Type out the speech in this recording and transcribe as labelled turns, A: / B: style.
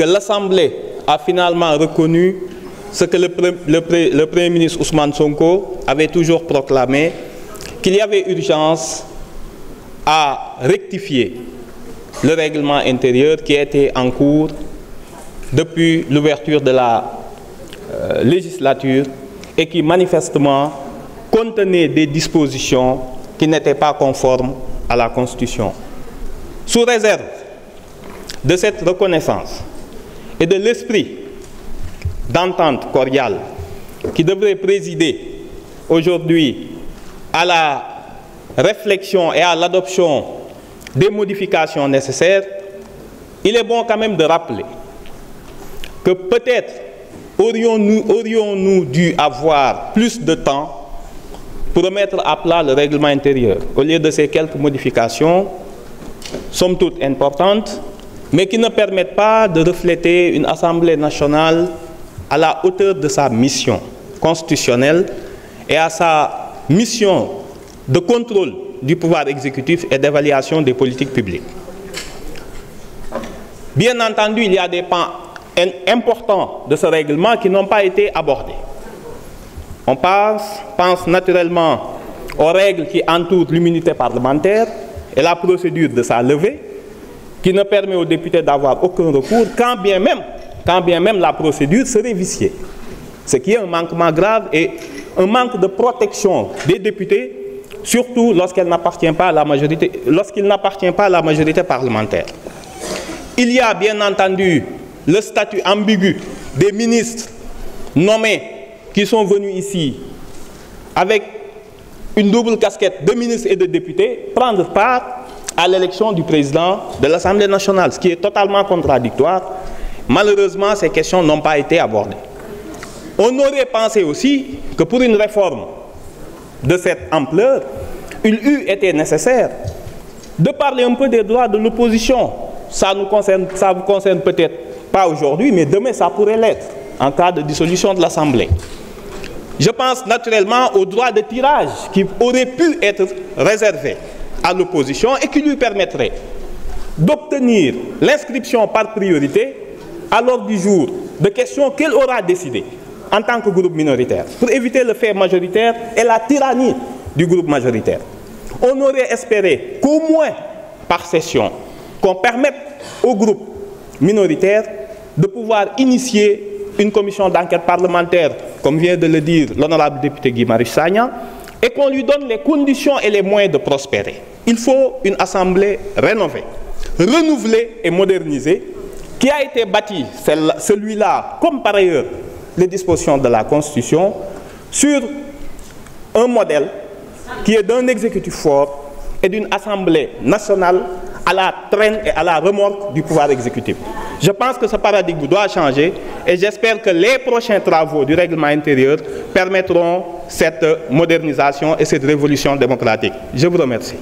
A: que l'Assemblée a finalement reconnu ce que le Premier ministre Ousmane Sonko avait toujours proclamé, qu'il y avait urgence à rectifier le règlement intérieur qui était en cours depuis l'ouverture de la législature et qui manifestement contenait des dispositions qui n'étaient pas conformes à la Constitution. Sous réserve de cette reconnaissance et de l'esprit d'entente cordiale qui devrait présider aujourd'hui à la réflexion et à l'adoption des modifications nécessaires, il est bon quand même de rappeler que peut-être aurions-nous dû avoir plus de temps pour remettre à plat le règlement intérieur, au lieu de ces quelques modifications, somme toute importantes, mais qui ne permettent pas de refléter une Assemblée nationale à la hauteur de sa mission constitutionnelle et à sa mission de contrôle du pouvoir exécutif et d'évaluation des politiques publiques. Bien entendu, il y a des pans importants de ce règlement qui n'ont pas été abordés. On pense naturellement aux règles qui entourent l'immunité parlementaire et la procédure de sa levée, qui ne permet aux députés d'avoir aucun recours, quand bien même la procédure serait viciée. Ce qui est un manquement grave et un manque de protection des députés, surtout lorsqu'il n'appartient pas à la majorité parlementaire. Il y a bien entendu le statut ambigu des ministres nommés qui sont venus ici avec une double casquette de ministres et de députés prendre part à l'élection du président de l'Assemblée nationale, ce qui est totalement contradictoire. Malheureusement, ces questions n'ont pas été abordées. On aurait pensé aussi que pour une réforme de cette ampleur, il eût été nécessaire de parler un peu des droits de l'opposition. Ça vous concerne peut-être pas aujourd'hui, mais demain ça pourrait l'être en cas de dissolution de l'Assemblée. Je pense naturellement aux droits de tirage qui auraient pu être réservés à l'opposition et qui lui permettraient d'obtenir l'inscription par priorité à l'ordre du jour de questions qu'elle aura décidées en tant que groupe minoritaire, pour éviter le fait majoritaire et la tyrannie du groupe majoritaire. On aurait espéré qu'au moins par session, qu'on permette au groupe minoritaire de pouvoir initier une commission d'enquête parlementaire, comme vient de le dire l'honorable député Guy Marius Sagna, et qu'on lui donne les conditions et les moyens de prospérer. Il faut une assemblée rénovée, renouvelée et modernisée, qui a été bâtie, celui-là, comme par ailleurs les dispositions de la Constitution, sur un modèle qui est d'un exécutif fort et d'une Assemblée nationale à la traîne et à la remorque du pouvoir exécutif. Je pense que ce paradigme doit changer et j'espère que les prochains travaux du règlement intérieur permettront cette modernisation et cette révolution démocratique. Je vous remercie.